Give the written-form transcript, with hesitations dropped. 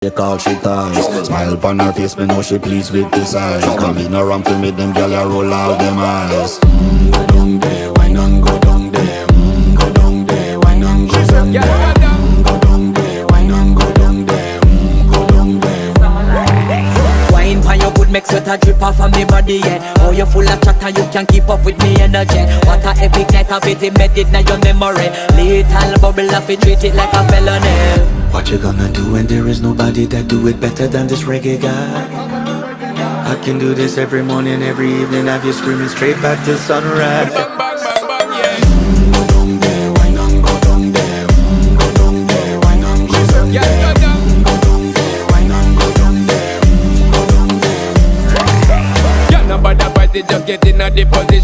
They call she ties. Smile upon her face, me know she pleased with this eyes. Come in around to me, them gyal a roll out them eyes. Go down there, why not go down there? Go down there, why not go down there? Go down there, why not go down there? Go down there. Wine pan your good, make sweat a drip off of me body, yeah. Oh, you full of chatter, you can't keep up with me energy. What a epic night of it, embedded in your memory. Little bubble of it, treat it like a felony. What you gonna do when there is nobody that do it better than this reggae guy? I can do this every morning, every evening, have you screaming straight back to sunrise. Bang, bang, bang, bang, yeah. Go down there, why not go down there? Go down there, why not go down there? Yeah, go down. Go down there, why not go down there? Go down there. Yeah, nobody fight it, just get in a the position.